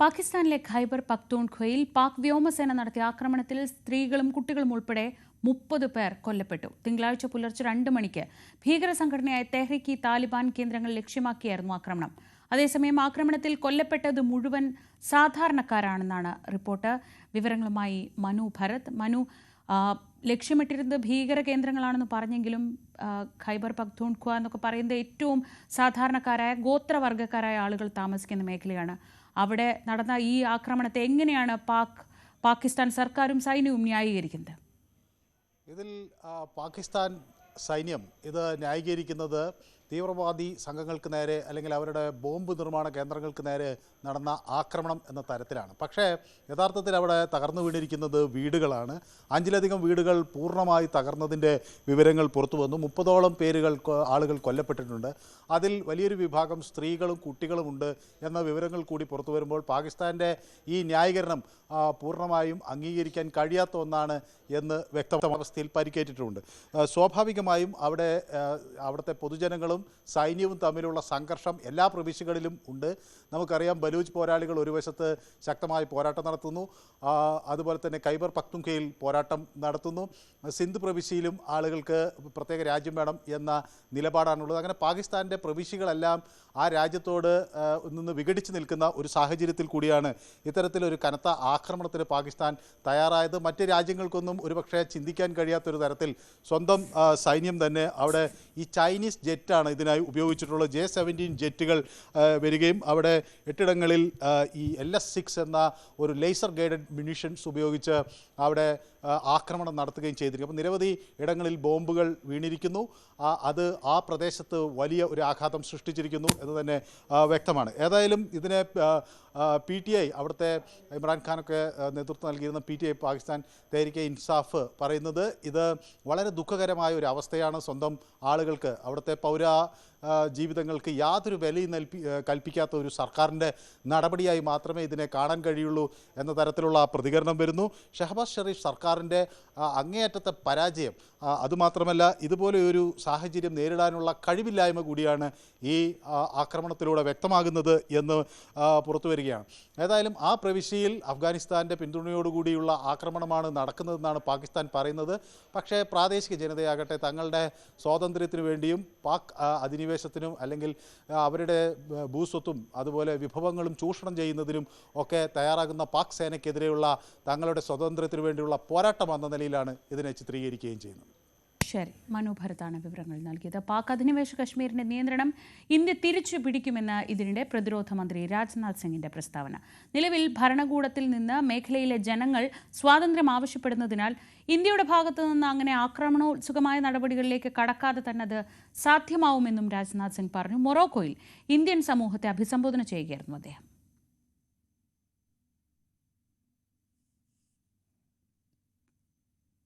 പാകിസ്ഥാനിലെ ഖൈബർ പക്തൂൺഖ്വയിൽ പാക് വ്യോമസേന നടത്തിയ ആക്രമണത്തിൽ സ്ത്രീകളും കുട്ടികളും ഉൾപ്പെടെ 30 പേർ കൊല്ലപ്പെട്ടു. തിങ്കളാഴ്ച പുലർച്ചെ 2 മണിക്ക് ഭീകര സംഘടനയായ തെഹ്രീക്ക് താലിബാൻ കേന്ദ്രങ്ങൾ ലക്ഷ്യമാക്കിയായിരുന്നു ആക്രമണം. അതേസമയം ആക്രമണത്തിൽ കൊല്ലപ്പെട്ടത് മുഴുവൻ സാധാരണക്കാരാണെന്നാണ് റിപ്പോർട്ട്. വിവരങ്ങളുമായി മനു ഭരത്. മനു, ലക്ഷ്യമിട്ടിരുന്നത് ഭീകര കേന്ദ്രങ്ങളാണെന്ന് പറഞ്ഞെങ്കിലും ഖൈബർ പക്തൂൺഖ്വ എന്നൊക്കെ പറയുന്നത് ഏറ്റവും സാധാരണക്കാരായ ഗോത്രവർഗ്ഗക്കാരായ ആളുകൾ താമസിക്കുന്ന മേഖലയാണ്. അവിടെ നടന്ന ഈ ആക്രമണത്തെ എങ്ങനെയാണ് പാകിസ്ഥാൻ സർക്കാരും സൈന്യവും ന്യായീകരിക്കുന്നത്? ഇതിൽ പാകിസ്ഥാൻ സൈന്യം ഇത് ന്യായീകരിക്കുന്നത് തീവ്രവാദി സംഘങ്ങൾക്ക് നേരെ അല്ലെങ്കിൽ അവരുടെ ബോംബ് നിർമ്മാണ കേന്ദ്രങ്ങൾക്ക് നേരെ നടന്ന ആക്രമണം എന്ന തരത്തിലാണ്. പക്ഷേ യഥാർത്ഥത്തിൽ അവിടെ തകർന്നു വീണിരിക്കുന്നത് വീടുകളാണ്. 5ലധികം വീടുകൾ പൂർണ്ണമായി തകർന്നതിൻ്റെ വിവരങ്ങൾ പുറത്തു വന്നു. 30ഓളം ആളുകൾ കൊല്ലപ്പെട്ടിട്ടുണ്ട്. അതിൽ വലിയൊരു വിഭാഗം സ്ത്രീകളും കുട്ടികളുമുണ്ട് എന്ന വിവരങ്ങൾ കൂടി പുറത്തു വരുമ്പോൾ പാകിസ്ഥാൻ്റെ ഈ ന്യായീകരണം പൂർണ്ണമായും അംഗീകരിക്കാൻ കഴിയാത്ത ഒന്നാണ് എന്ന് വ്യക്തമായ അവസ്ഥയിൽ പരിക്കേറ്റിട്ടുണ്ട്. സ്വാഭാവികമായും അവിടുത്തെ പൊതുജനങ്ങളും സൈന്യവും തമ്മിലുള്ള സംഘർഷം എല്ലാ പ്രവിശ്യകളിലും ഉണ്ട്. നമുക്കറിയാം, ബലൂച്ച് പോരാളികൾ ഒരു വശത്ത് ശക്തമായി പോരാട്ടം നടത്തുന്നു. അതുപോലെ തന്നെ ഖൈബർ പക്തൂൺഖ്വയിൽ പോരാട്ടം നടത്തുന്നു. സിന്ധ് പ്രവിശ്യയിലും ആളുകൾക്ക് പ്രത്യേക രാജ്യം വേണം എന്ന നിലപാടാണുള്ളത്. അങ്ങനെ പാകിസ്ഥാൻ്റെ പ്രവിശ്യകളെല്ലാം ആ രാജ്യത്തോട് നിന്ന് വിഘടിച്ച് നിൽക്കുന്ന ഒരു സാഹചര്യത്തിൽ കൂടിയാണ് ഇത്തരത്തിലൊരു കനത്ത ആക്രമണത്തിന് പാകിസ്ഥാൻ തയ്യാറായത്. മറ്റ് രാജ്യങ്ങൾക്കൊന്നും ഒരുപക്ഷെ ചിന്തിക്കാൻ കഴിയാത്തൊരു തരത്തിൽ സ്വന്തം സൈന്യം തന്നെ അവിടെ ഈ ചൈനീസ് ജെറ്റാണ് ഇതിനായി ഉപയോഗിച്ചിട്ടുള്ളത്. J-17 ജെറ്റുകൾ വരികയും അവിടെ 8 ഇടങ്ങളിൽ ഈ LS-6 എന്ന ഒരു ലേസർ ഗൈഡഡ് മ്യൂണിഷൻസ് ഉപയോഗിച്ച് അവിടെ ആക്രമണം നടത്തുകയും ചെയ്തിരിക്കും. അപ്പോൾ നിരവധി ഇടങ്ങളിൽ ബോംബുകൾ വീണിരിക്കുന്നു. അത് ആ പ്രദേശത്ത് വലിയ ഒരു ആഘാതം സൃഷ്ടിച്ചിരിക്കുന്നു എന്ന് തന്നെ വ്യക്തമാണ്. ഏതായാലും ഇതിനെ PTI, അവിടുത്തെ ഇമ്രാൻഖാനൊക്കെ നേതൃത്വം നൽകിയിരുന്ന PTI, പാകിസ്ഥാൻ തെഹ്രീക്ക് ഇൻസാഫ്, പറയുന്നത് ഇത് വളരെ ദുഃഖകരമായ ഒരു അവസ്ഥയാണ്. സ്വന്തം ആളുകൾക്ക്, അവിടുത്തെ ജീവിതങ്ങൾക്ക് യാതൊരു വിലയും കൽപ്പിക്കാത്ത ഒരു സർക്കാരിൻ്റെ നടപടിയായി മാത്രമേ ഇതിനെ കാണാൻ കഴിയുള്ളൂ എന്ന തരത്തിലുള്ള പ്രതികരണം വരുന്നു. ഷഹബാസ് ഷെരീഫ് സർക്കാരിൻ്റെ അങ്ങേയറ്റത്തെ പരാജയം, അതുമാത്രമല്ല ഇതുപോലെ ഒരു സാഹചര്യം നേരിടാനുള്ള കഴിവില്ലായ്മ കൂടിയാണ് ഈ ആക്രമണത്തിലൂടെ വ്യക്തമാകുന്നത് എന്ന് പുറത്തു വരികയാണ്. ഏതായാലും ആ പ്രവിശ്യയിൽ അഫ്ഗാനിസ്ഥാൻ്റെ പിന്തുണയോടുകൂടിയുള്ള ആക്രമണമാണ് നടക്കുന്നതെന്നാണ് പാകിസ്ഥാൻ പറയുന്നത്. പക്ഷേ പ്രാദേശിക ജനതയാകട്ടെ തങ്ങളുടെ സ്വാതന്ത്ര്യത്തിനു വേണ്ടിയും പാക് അധിനിവേശത്തിനും അല്ലെങ്കിൽ അവരുടെ ഭൂസ്വത്തും അതുപോലെ വിഭവങ്ങളും ചൂഷണം ചെയ്യുന്നതിനും ഒക്കെ തയ്യാറാകുന്ന പാക് സേനയ്ക്കെതിരെയുള്ള തങ്ങളുടെ സ്വാതന്ത്ര്യത്തിനു വേണ്ടിയുള്ള പോരാട്ടം എന്ന നിലയിലാണ് ഇതിനെ ചിത്രീകരിക്കുകയും ചെയ്യുന്നത്. ശരി, മനു ഭരതാണ് വിവരങ്ങൾ നൽകിയത്. പാക് അധിനിവേശ കശ്മീരിന്റെ നിയന്ത്രണം ഇന്ത്യ തിരിച്ചു പിടിക്കുമെന്ന് ഇതിനിടെ പ്രതിരോധ മന്ത്രി രാജ്നാഥ് സിംഗിന്റെ പ്രസ്താവന. നിലവിൽ ഭരണകൂടത്തിൽ നിന്ന് മേഖലയിലെ ജനങ്ങൾ സ്വാതന്ത്ര്യം ആവശ്യപ്പെടുന്നതിനാൽ ഇന്ത്യയുടെ ഭാഗത്തു നിന്ന് അങ്ങനെ ആക്രമണോത്സുകമായ നടപടികളിലേക്ക് കടക്കാതെ തന്നെ അത് സാധ്യമാവുമെന്നും രാജ്നാഥ് സിംഗ് പറഞ്ഞു. മൊറോക്കോയിൽ ഇന്ത്യൻ സമൂഹത്തെ അഭിസംബോധന ചെയ്യുകയായിരുന്നു അദ്ദേഹം.